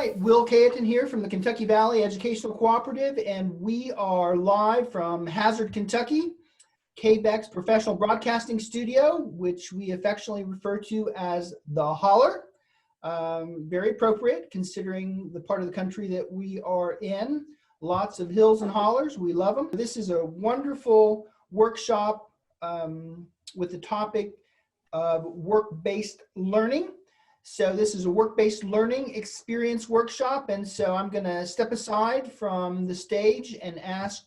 right, Will Kayatin here from the Kentucky Valley Educational Cooperative, and we are live from Hazard, Kentucky, KBEC's professional broadcasting studio, which we affectionately refer to as the Holler. Very appropriate considering the part of the country that we are in. Lots of hills and hollers, we love them. This is a wonderful workshop with the topic of work-based learning. So this is a work-based learning experience workshop, and so I'm going to step aside from the stage and ask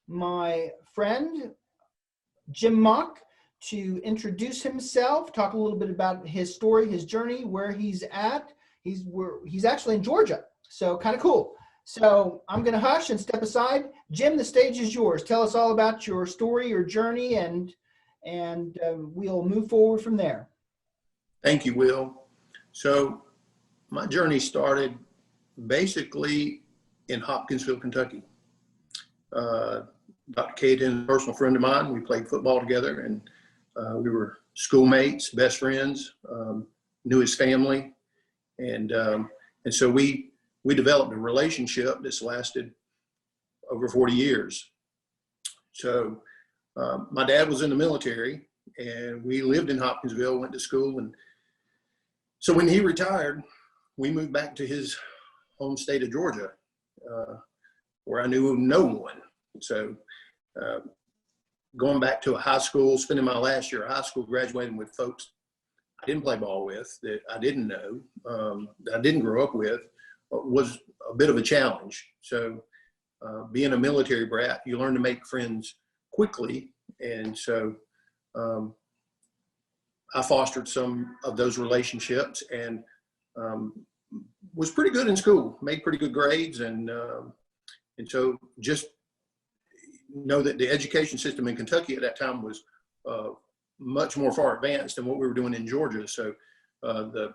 my friend Jim Mock to introduce himself, talk a little bit about his story, his journey, where he's at. He's actually in Georgia, so kind of cool. So I'm going to hush and step aside. Jim, the stage is yours. Tell us all about your story, your journey, and we'll move forward from there. Thank you, Will. So my journey started basically in Hopkinsville, Kentucky. Dr. Kayatins, a personal friend of mine, we played football together, and we were schoolmates, best friends, knew his family. And so we developed a relationship that's lasted over 40 years. So my dad was in the military, and we lived in Hopkinsville, went to school, and so when he retired, we moved back to his home state of Georgia, where I knew no one. So going back to a high school, spending my last year of high school, graduating with folks I didn't play ball with, that I didn't know, that I didn't grow up with, was a bit of a challenge. So being a military brat, you learn to make friends quickly. And so I fostered some of those relationships and was pretty good in school, made pretty good grades. And so just know that the education system in Kentucky at that time was much more far advanced than what we were doing in Georgia. So the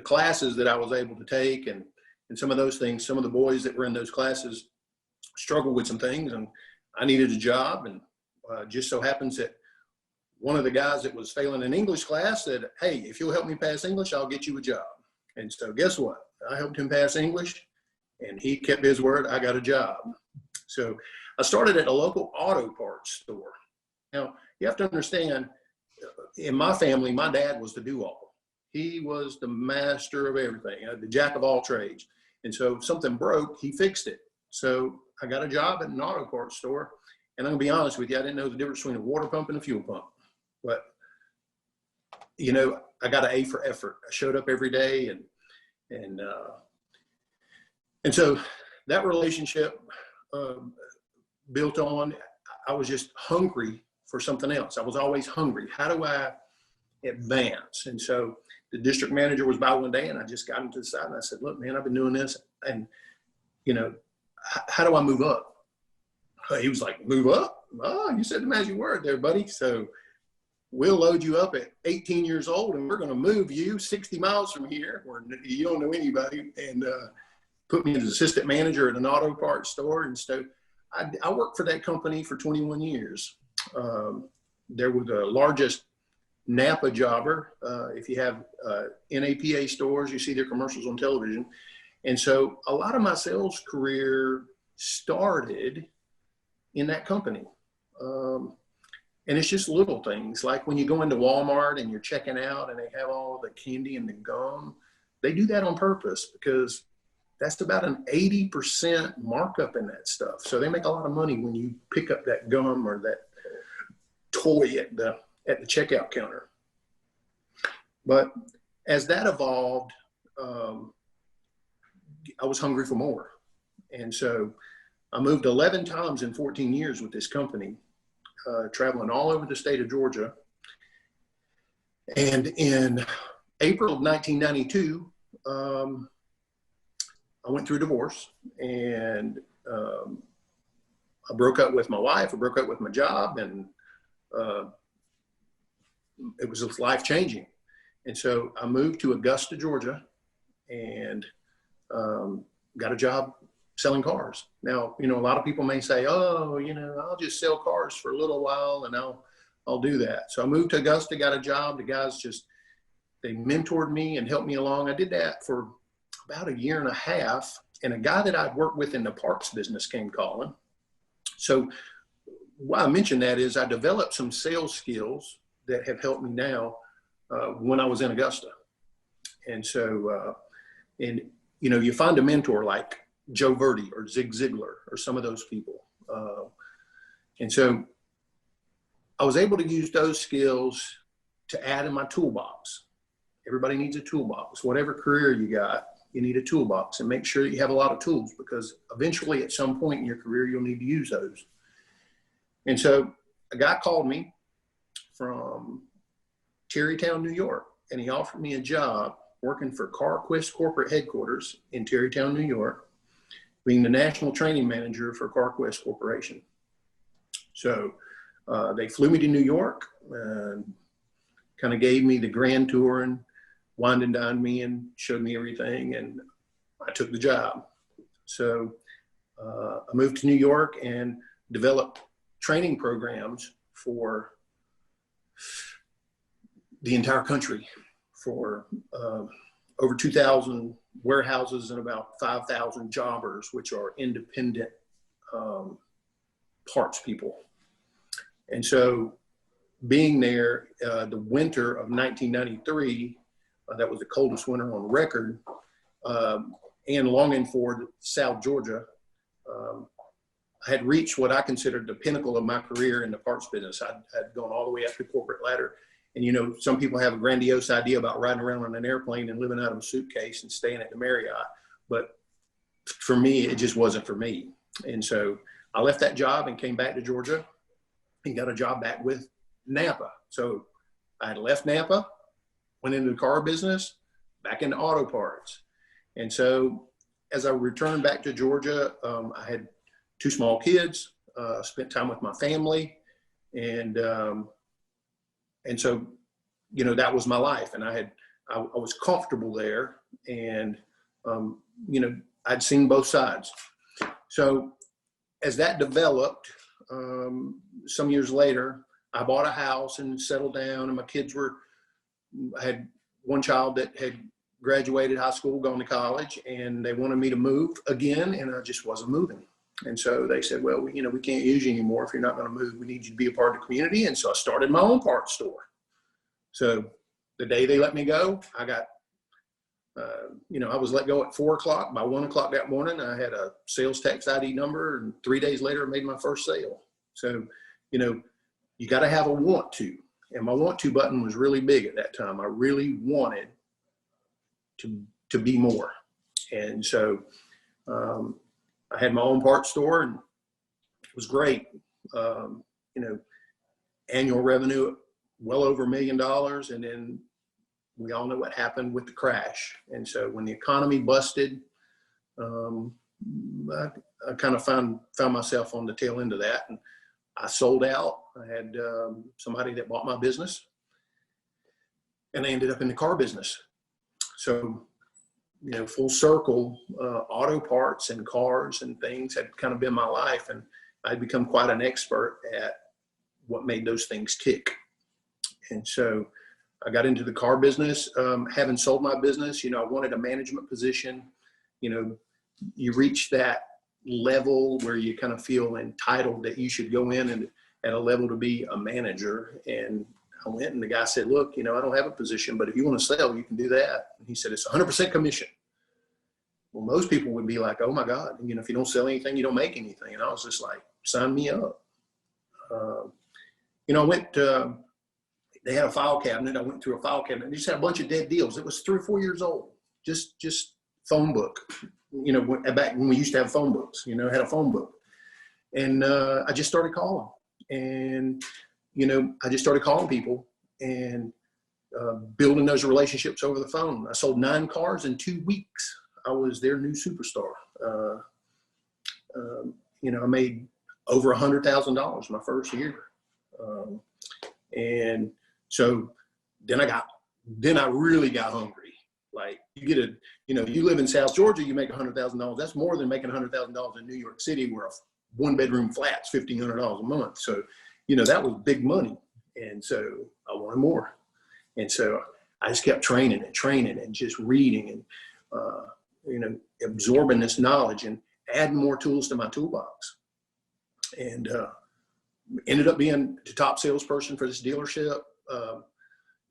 classes that I was able to take and some of those things, some of the boys that were in those classes struggled with some things, and I needed a job. And just so happens that one of the guys that was failing an English class said, "Hey, if you'll help me pass English, I'll get you a job." And so guess what? I helped him pass English, and he kept his word. I got a job. So I started at a local auto parts store. Now, you have to understand, in my family, my dad was the do-all. He was the master of everything, the jack of all trades. And so if something broke, he fixed it. So I got a job at an auto parts store. And I'm going to be honest with you, I didn't know the difference between a water pump and a fuel pump. But, you know, I got an A for effort. I showed up every day, and so that relationship built on. I was just hungry for something else. I was always hungry. How do I advance? And so the district manager was by one day, and I just got him to the side, and I said, "Look, man, I've been doing this, and you know, how do I move up?" He was like, "Move up? Oh, you said the magic word there, buddy. So we'll load you up at 18 years old, and we're going to move you 60 miles from here where you don't know anybody, and put me as assistant manager at an auto parts store." And so I worked for that company for 21 years. They were the largest Napa jobber. If you have NAPA stores, you see their commercials on television. And so a lot of my sales career started in that company. And it's just little things, like when you go into Walmart and you're checking out and they have all the candy and the gum. They do that on purpose because that's about an 80% markup in that stuff. So they make a lot of money when you pick up that gum or that toy at the checkout counter. But as that evolved, I was hungry for more. And so I moved 11 times in 14 years with this company, traveling all over the state of Georgia. And in April of 1992, I went through a divorce, and I broke up with my wife. I broke up with my job, and it was life-changing. And so I moved to Augusta, Georgia, and got a job selling cars. Now, you know, a lot of people may say, "Oh, you know, I'll just sell cars for a little while and I'll do that." So I moved to Augusta, got a job. The guys they mentored me and helped me along. I did that for about a year and a half, and a guy that I'd worked with in the parks business came calling. So why I mention that is I developed some sales skills that have helped me now when I was in Augusta. And so, you find a mentor like Joe Verdi or Zig Ziglar or some of those people. And so I was able to use those skills to add in my toolbox. Everybody needs a toolbox. Whatever career you got, you need a toolbox, and make sure that you have a lot of tools, because eventually at some point in your career, you'll need to use those. And so a guy called me from Tarrytown, New York, and he offered me a job working for CarQuest corporate headquarters in Tarrytown, New York, being the national training manager for CarQuest Corporation. So they flew me to New York and kind of gave me the grand tour and wined and dined me and showed me everything, and I took the job. So I moved to New York and developed training programs for the entire country for over 2,000 warehouses and about 5,000 jobbers, which are independent parts people. And so being there the winter of 1993, that was the coldest winter on record, and longing for South Georgia, I had reached what I considered the pinnacle of my career in the parts business. I'd gone all the way up the corporate ladder. And, some people have a grandiose idea about riding around on an airplane and living out of a suitcase and staying at the Marriott. But for me, it just wasn't for me. And so I left that job and came back to Georgia and got a job back with Napa. So I had left Napa, went into the car business, back into auto parts. And so as I returned back to Georgia, I had 2 small kids, spent time with my family, and so, that was my life. And I was comfortable there, and, I'd seen both sides. So as that developed, some years later, I bought a house and settled down, and my kids I had one child that had graduated high school, gone to college, and they wanted me to move again, and I just wasn't moving. And so they said, well, we can't use you anymore if you're not going to move. We need you to be a part of the community. And so I started my own parts store. So the day they let me go, I got, I was let go at 4 o'clock. By 1 o'clock that morning, I had a sales tax ID number, and 3 days later, I made my first sale. So, you got to have a want to. And my want to button was really big at that time. I really wanted to be more. And so, I had my own parts store, and it was great. Annual revenue well over $1 million. And then we all know what happened with the crash. And so when the economy busted, I kind of found myself on the tail end of that. And I sold out. I had somebody that bought my business, and I ended up in the car business. So, full circle, auto parts and cars and things had kind of been my life. And I'd become quite an expert at what made those things tick. And so I got into the car business. Having sold my business, I wanted a management position. You reach that level where you kind of feel entitled that you should go in and at a level to be a manager. And I went, and the guy said, look, I don't have a position, but if you want to sell, you can do that. And he said, it's 100% commission. Well, most people would be like, oh my God, if you don't sell anything, you don't make anything. And I was just like, sign me up. I went, they had a file cabinet. I went through a file cabinet. They just had a bunch of dead deals. It was 3 or 4 years old. Just phone book, back when we used to have phone books, had a phone book. And I just started calling. And, I just started calling people and building those relationships over the phone. I sold 9 cars in 2 weeks. I was their new superstar. I made over $100,000 my first year. And so then I really got hungry. Like, you live in South Georgia, you make $100,000. That's more than making $100,000 in New York City, where a 1-bedroom flat's $1,500 a month. So, that was big money. And so I wanted more. And so I just kept training and just reading. And absorbing this knowledge and adding more tools to my toolbox. And ended up being the top salesperson for this dealership.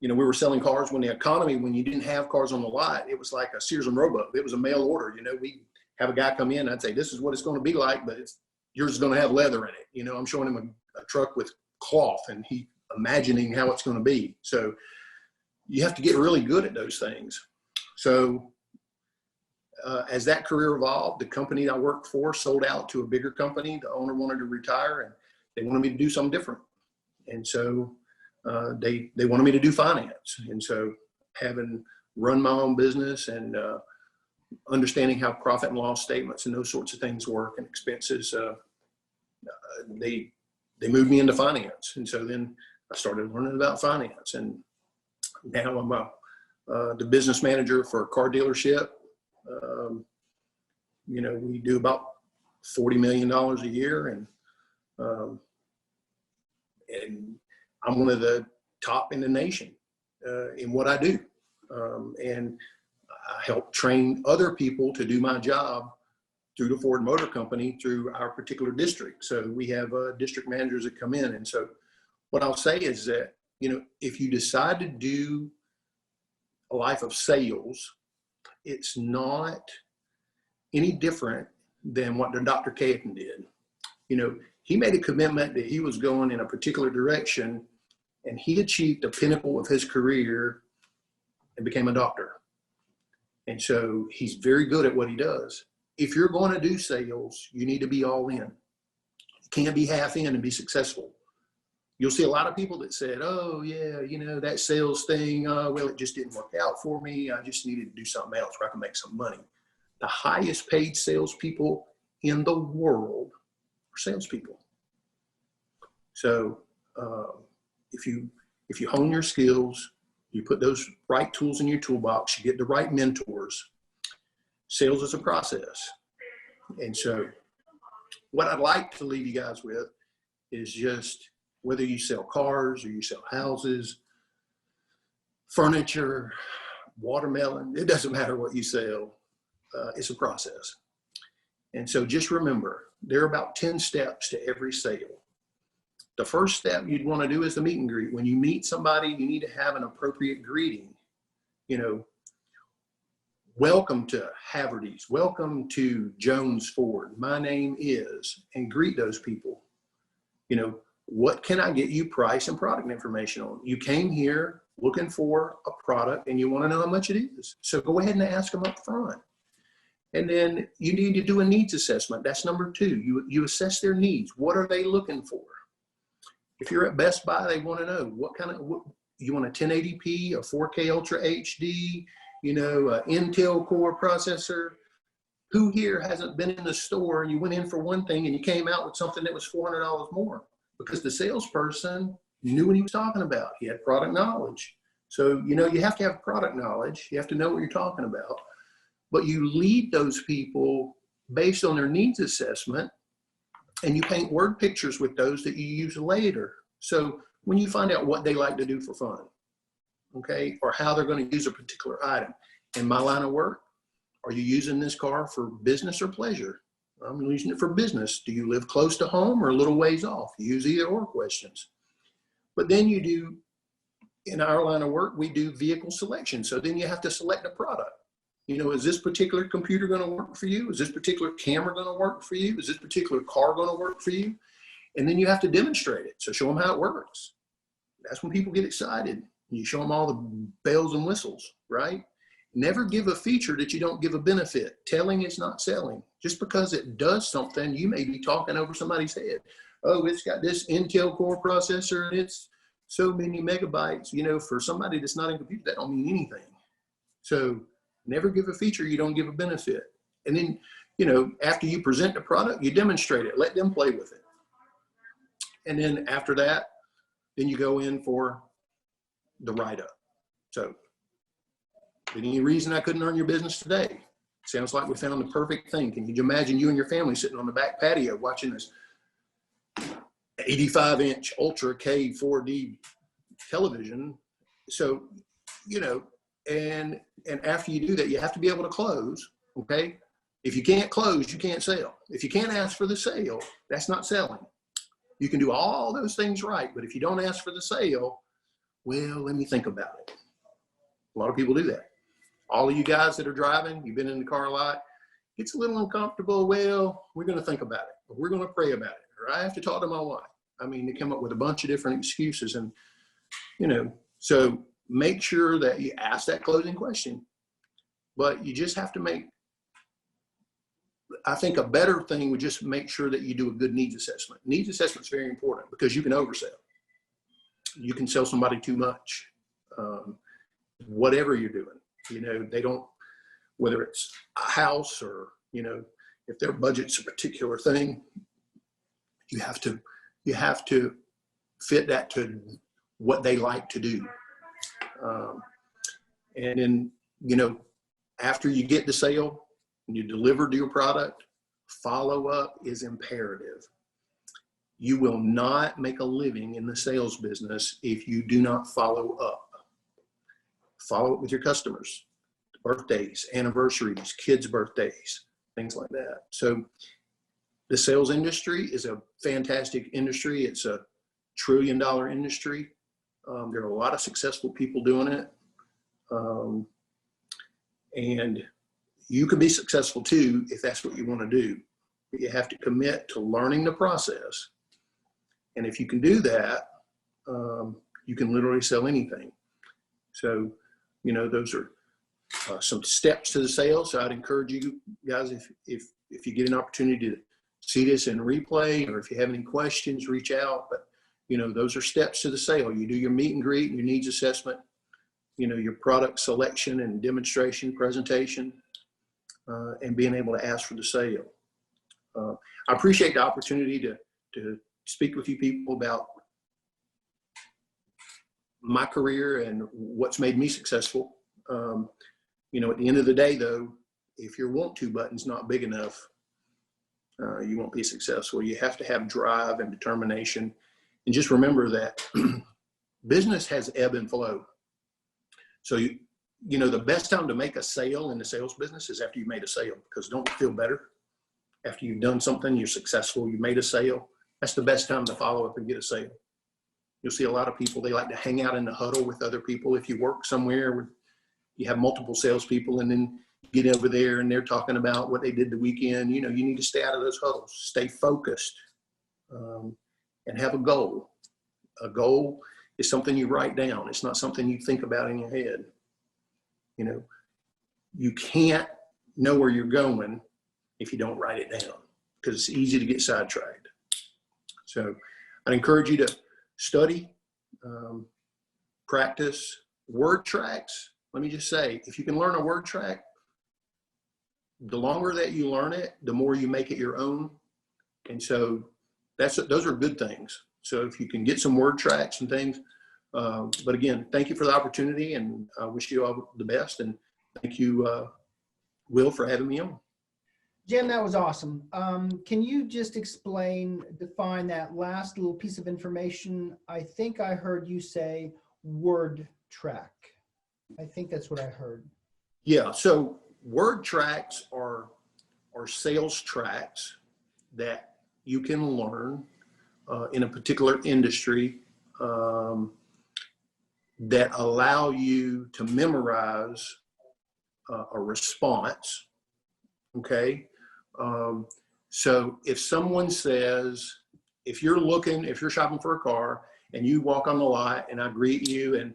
We were selling cars when the economy, when you didn't have cars on the lot, it was like a Sears and Roebuck. It was a mail order. We have a guy come in, I'd say, this is what it's going to be like, but yours is going to have leather in it. I'm showing him a truck with cloth and he imagining how it's going to be. So you have to get really good at those things. So as that career evolved, the company I worked for sold out to a bigger company. The owner wanted to retire and they wanted me to do something different. And so they wanted me to do finance. And so having run my own business and understanding how profit and loss statements and those sorts of things work and expenses, they moved me into finance. And so then I started learning about finance. And now I'm the business manager for a car dealership. We do about $40 million a year, and I'm one of the top in the nation in what I do. And I help train other people to do my job through the Ford Motor Company, through our particular district. So we have district managers that come in. And so what I'll say is that, if you decide to do a life of sales, it's not any different than what Dr. Kayatin did. He made a commitment that he was going in a particular direction, and he achieved the pinnacle of his career and became a doctor. And so he's very good at what he does. If you're going to do sales, you need to be all in. You can't be half in and be successful. You'll see a lot of people that said, oh yeah, that sales thing, well, it just didn't work out for me. I just needed to do something else where I can make some money. The highest paid salespeople in the world are salespeople. So if you hone your skills, you put those right tools in your toolbox, you get the right mentors. Sales is a process. And so what I'd like to leave you guys with is just, whether you sell cars or you sell houses, furniture, watermelon, it doesn't matter what you sell. It's a process. And so just remember, there are about 10 steps to every sale. The first step you'd want to do is the meet and greet. When you meet somebody, you need to have an appropriate greeting. Welcome to Haverty's. Welcome to Jones Ford. My name is, and greet those people. What can I get you price and product information on? You came here looking for a product and you want to know how much it is. So go ahead and ask them up front. And then you need to do a needs assessment. That's number 2. You assess their needs. What are they looking for? If you're at Best Buy, they want to know what you want, a 1080p, a 4K Ultra HD, Intel Core processor. Who here hasn't been in the store and you went in for one thing and you came out with something that was $400 more? Because the salesperson knew what he was talking about. He had product knowledge. So, you have to have product knowledge. You have to know what you're talking about. But you lead those people based on their needs assessment, and you paint word pictures with those that you use later. So when you find out what they like to do for fun, okay, or how they're going to use a particular item. In my line of work, are you using this car for business or pleasure? I'm using it for business. Do you live close to home or a little ways off? You use either or questions. But then you do, in our line of work, we do vehicle selection. So then you have to select a product. Is this particular computer going to work for you? Is this particular camera going to work for you? Is this particular car going to work for you? And then you have to demonstrate it. So show them how it works. That's when people get excited. You show them all the bells and whistles, right? Never give a feature that you don't give a benefit. Telling is not selling. Just because it does something, you may be talking over somebody's head. Oh, it's got this Intel Core processor and it's so many megabytes. For somebody that's not in computer, that don't mean anything. So never give a feature you don't give a benefit. And then, after you present the product, you demonstrate it. Let them play with it. And then after that, then you go in for the write-up. So any reason I couldn't earn your business today? Sounds like we found the perfect thing. Can you imagine you and your family sitting on the back patio watching this 85-inch Ultra K 4D television? So, and after you do that, you have to be able to close. Okay. If you can't close, you can't sell. If you can't ask for the sale, that's not selling. You can do all those things right, but if you don't ask for the sale, well, let me think about it. A lot of people do that. All of you guys that are driving, you've been in the car a lot, it's a little uncomfortable. Well, we're going to think about it, or we're going to pray about it, or I have to talk to my wife. I mean, they come up with a bunch of different excuses, and, so make sure that you ask that closing question, but you just have to I think a better thing would just make sure that you do a good needs assessment. Needs assessment is very important because you can oversell. You can sell somebody too much, whatever you're doing. They don't, whether it's a house or, if their budget's a particular thing, you have to fit that to what they like to do. And then, after you get the sale, you delivered your product, follow up is imperative. You will not make a living in the sales business if you do not follow up. Follow up with your customers, birthdays, anniversaries, kids' birthdays, things like that. So the sales industry is a fantastic industry. It's a $1 trillion industry. There are a lot of successful people doing it. And you can be successful too if that's what you want to do. But you have to commit to learning the process. And if you can do that, you can literally sell anything. So, those are some steps to the sale. So I'd encourage you guys, if you get an opportunity to see this in replay, or if you have any questions, reach out. But, those are steps to the sale. You do your meet and greet, your needs assessment, your product selection and demonstration presentation, and being able to ask for the sale. I appreciate the opportunity to speak with you people about my career and what's made me successful. At the end of the day, though, if your want to button's not big enough, you won't be successful. You have to have drive and determination. And just remember that business has ebb and flow. So, the best time to make a sale in the sales business is after you made a sale, because don't you feel better? After you've done something, you're successful, you made a sale. That's the best time to follow up and get a sale. You'll see a lot of people, they like to hang out in the huddle with other people. If you work somewhere where you have multiple salespeople and then get over there and they're talking about what they did the weekend, you need to stay out of those huddles, stay focused, and have a goal. A goal is something you write down. It's not something you think about in your head. You can't know where you're going if you don't write it down, because it's easy to get sidetracked. So I'd encourage you to study, practice word tracks. Let me just say, if you can learn a word track, the longer that you learn it, the more you make it your own. And so those are good things. So if you can get some word tracks and things, but again, thank you for the opportunity, and I wish you all the best. And thank you, Will, for having me on. Jim, that was awesome. Can you just define that last little piece of information? I think I heard you say word track. I think that's what I heard. Yeah. So word tracks are sales tracks that you can learn in a particular industry that allow you to memorize a response. Okay. So if someone says, if you're shopping for a car and you walk on the lot and I greet you and,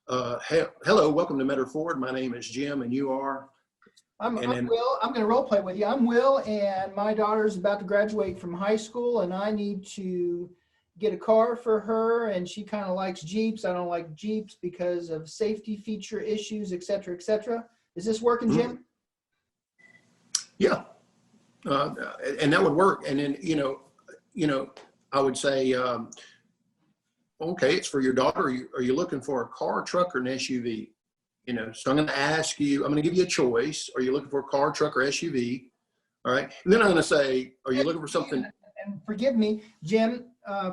hello, welcome to Metter Ford. My name is Jim and you are? I'm Will. I'm going to role play with you. I'm Will, and my daughter's about to graduate from high school, and I need to get a car for her, and she kind of likes Jeeps. I don't like Jeeps because of safety feature issues, et cetera, et cetera. Is this working, Jim? Yeah. And that would work. And then, I would say, okay, it's for your daughter. Are you looking for a car, truck, or an SUV? So I'm going to ask you, I'm going to give you a choice. Are you looking for a car, truck, or SUV? All right. And then I'm going to say, are you looking for something? And forgive me, Jim,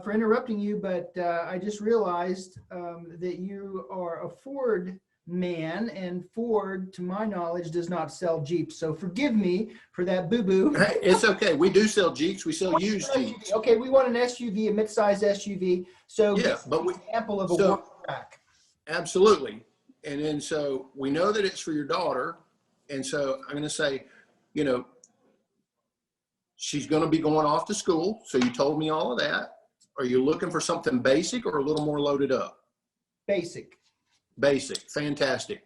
for interrupting you, but I just realized that you are a Ford man, and Ford, to my knowledge, does not sell Jeeps. So forgive me for that boo-boo. Hey, it's okay. We do sell Jeeps. We sell used Jeeps. Okay, we want an SUV, a mid-size SUV. So Yeah, give but me an example of a so work track. absolutely. And then so we know that it's for your daughter. And so I'm going to say, you know, she's going to be going off to school. So you told me all of that. Are you looking for something basic or a little more loaded up? Basic. Basic. Fantastic.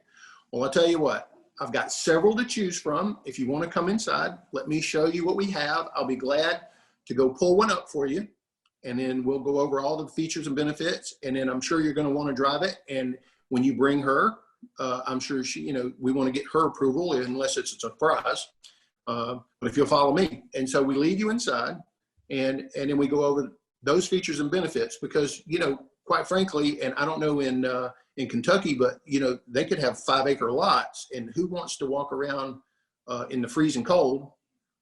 Well, I'll tell you what, I've got several to choose from. If you want to come inside, let me show you what we have. I'll be glad to go pull one up for you. And then we'll go over all the features and benefits. And then I'm sure you're going to want to drive it. And when you bring her, I'm sure she, you know, we want to get her approval unless it's a surprise. But if you'll follow me. And so we lead you inside and then we go over those features and benefits because, you know, quite frankly, and I don't know in Kentucky, but, you know, they could have 5-acre lots, and who wants to walk around in the freezing cold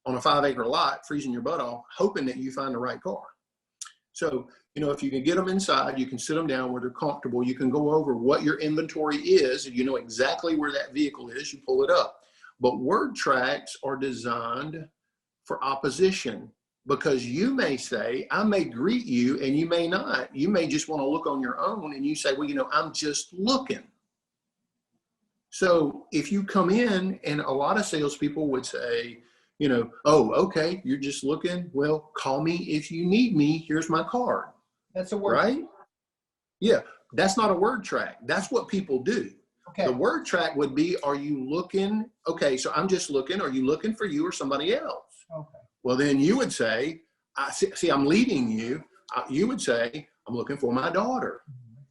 on a 5-acre lot, freezing your butt off, hoping that you find the right car. So, you know, if you can get them inside, you can sit them down where they're comfortable. You can go over what your inventory is, and you know exactly where that vehicle is. You pull it up. But word tracks are designed for opposition because you may say, I may greet you and you may not. You may just want to look on your own and you say, well, you know, I'm just looking. So if you come in and a lot of salespeople would say, you know, oh, okay, you're just looking. Well, call me if you need me. Here's my card. That's a word. Right? Yeah, that's not a word track. That's what people do. Okay. The word track would be, are you looking? Okay, so I'm just looking. Are you looking for you or somebody else? Okay. Well, then you would say, I see, I'm leading you. You would say, I'm looking for my daughter.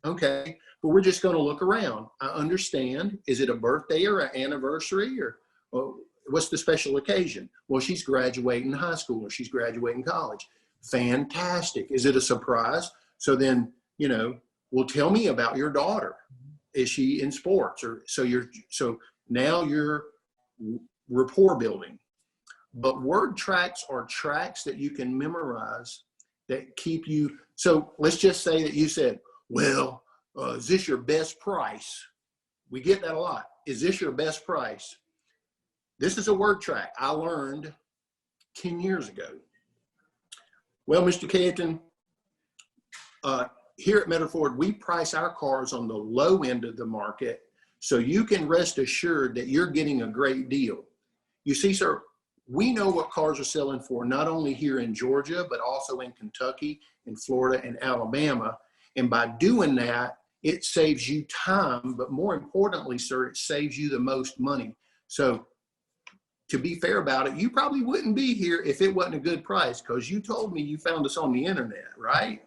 Okay, but we're just going to look around. I understand. Is it a birthday or an anniversary or well, what's the special occasion? Well, she's graduating high school or she's graduating college. Fantastic. Is it a surprise? So then, you know, well, tell me about your daughter. Is she in sports? Or so now you're rapport building. But word tracks are tracks that you can memorize that keep you. So let's just say that you said, well, is this your best price? We get that a lot. Is this your best price? This is a word track I learned 10 years ago. Well, Mr. Kayatin, here at Metaford, we price our cars on the low end of the market, so you can rest assured that you're getting a great deal. You see, sir, we know what cars are selling for, not only here in Georgia, but also in Kentucky, in Florida, and Alabama. And by doing that, it saves you time, but more importantly, sir, it saves you the most money. So to be fair about it, you probably wouldn't be here if it wasn't a good price, because you told me you found us on the internet, right?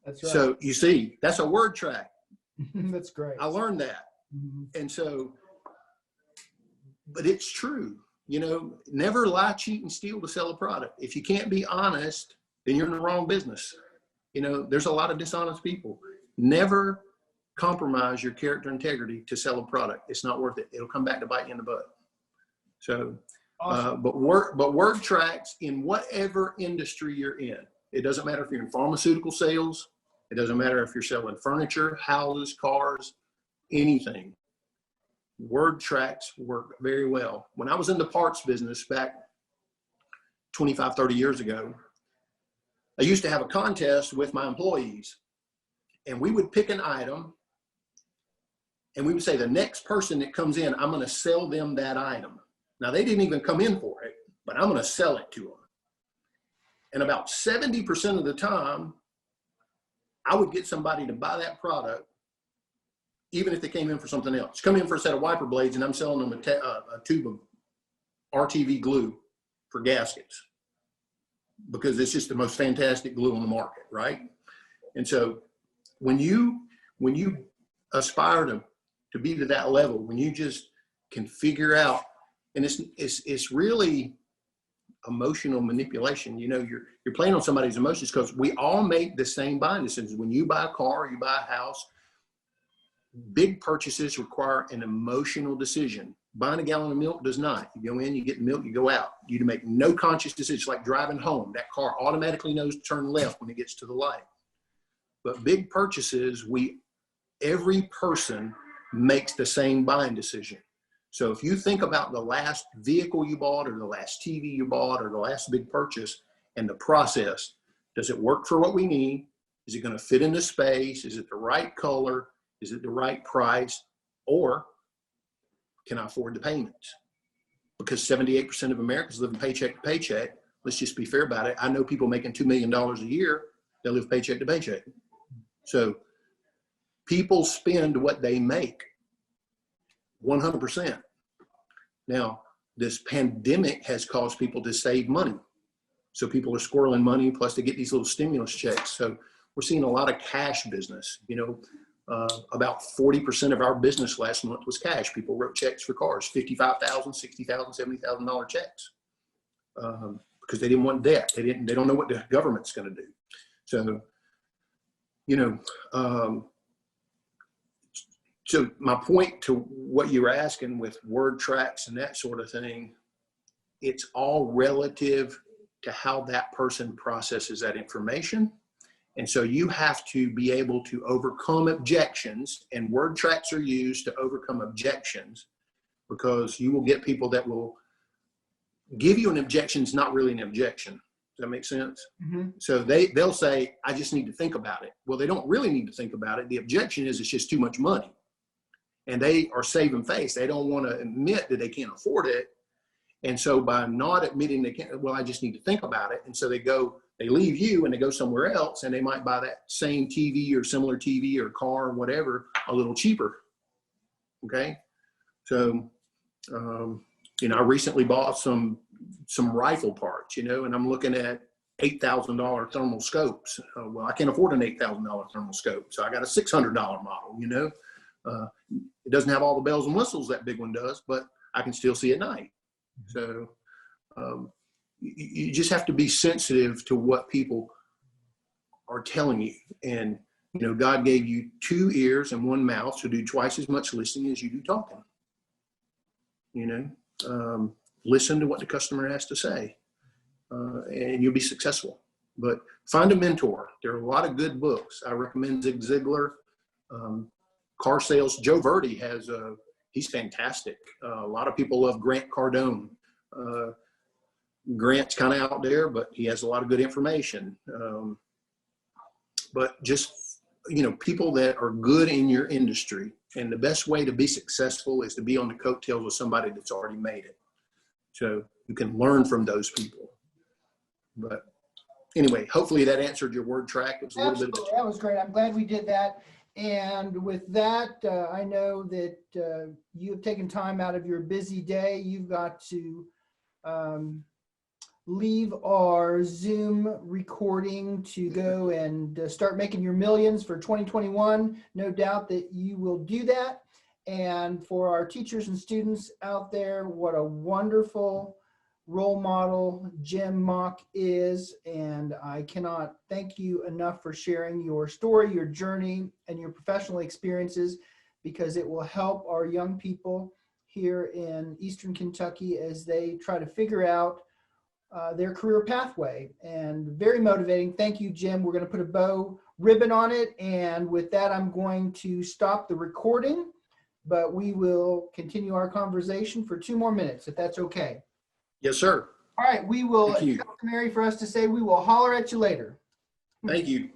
That's right. So you see, that's a word track. That's great. I learned that. Mm-hmm. And so, but it's true, you know, never lie, cheat, and steal to sell a product. If you can't be honest, then you're in the wrong business. You know, there's a lot of dishonest people. Never compromise your character integrity to sell a product. It's not worth it. It'll come back to bite you in the butt. So, Awesome. but word tracks in whatever industry you're in. It doesn't matter if you're in pharmaceutical sales. It doesn't matter if you're selling furniture, houses, cars, anything. Word tracks work very well. When I was in the parts business back 25, 30 years ago, I used to have a contest with my employees, and we would pick an item and we would say, the next person that comes in, I'm going to sell them that item. Now, they didn't even come in for it, but I'm going to sell it to them. And about 70% of the time, I would get somebody to buy that product, even if they came in for something else. Come in for a set of wiper blades, and I'm selling them a tube of RTV glue for gaskets, because it's just the most fantastic glue on the market, right? And so when you aspire to be to that level, when you just can figure out, and it's really emotional manipulation. You know, you're playing on somebody's emotions, because we all make the same buying decisions. When you buy a car, you buy a house, big purchases require an emotional decision. Buying a gallon of milk does not. You go in, you get milk, you go out. You make no conscious decision. It's like driving home. That car automatically knows to turn left when it gets to the light. But big purchases, every person makes the same buying decision. So if you think about the last vehicle you bought or the last TV you bought or the last big purchase and the process, does it work for what we need? Is it going to fit into space? Is it the right color? Is it the right price? Or can I afford the payments? Because 78% of Americans live paycheck to paycheck. Let's just be fair about it. I know people making $2 million a year, they live paycheck to paycheck. So people spend what they make 100%. Now, this pandemic has caused people to save money. So people are squirreling money, plus they get these little stimulus checks. So we're seeing a lot of cash business. You know, about 40% of our business last month was cash. People wrote checks for cars, $55,000, $60,000, $70,000 checks, because they didn't want debt. They don't know what the government's going to do. So, you know, so my point to what you were asking with word tracks and that sort of thing, it's all relative to how that person processes that information. And so you have to be able to overcome objections, and word tracks are used to overcome objections, because you will get people that will give you an objection. It's not really an objection. Does that make sense? Mm-hmm. So they'll say, I just need to think about it. Well, they don't really need to think about it. The objection is it's just too much money. And they are saving face. They don't want to admit that they can't afford it. And so by not admitting they can't, well, I just need to think about it. And so they leave you and they go somewhere else, and they might buy that same TV or similar TV or car or whatever a little cheaper. Okay. So, you know, I recently bought some rifle parts, you know, and I'm looking at $8,000 thermal scopes. Well, I can't afford an $8,000 thermal scope. So I got a $600 model, you know. It doesn't have all the bells and whistles that big one does, but I can still see at night. So you just have to be sensitive to what people are telling you. And, you know, God gave you 2 ears and 1 mouth to do twice as much listening as you do talking. You know, listen to what the customer has to say, and you'll be successful. But find a mentor. There are a lot of good books. I recommend Zig Ziglar. Car sales, Joe Verdi has he's fantastic. A lot of people love Grant Cardone. Grant's kind of out there, but he has a lot of good information. But just, you know, people that are good in your industry, and the best way to be successful is to be on the coattails of somebody that's already made it. So you can learn from those people. But anyway, hopefully that answered your word track. It was a little bit. That was great. I'm glad we did that. And with that, I know that you have taken time out of your busy day. You've got to leave our Zoom recording to go and start making your millions for 2021. No doubt that you will do that. And for our teachers and students out there, what a wonderful role model Jim Mock is, and I cannot thank you enough for sharing your story, your journey, and your professional experiences, because it will help our young people here in Eastern Kentucky as they try to figure out their career pathway. And very motivating. Thank you, Jim. We're going to put a bow ribbon on it, and with that, I'm going to stop the recording, but we will continue our conversation for 2 more minutes, if that's okay. Yes, sir. All right, we will, it's customary for us to say we will holler at you later. Thank you.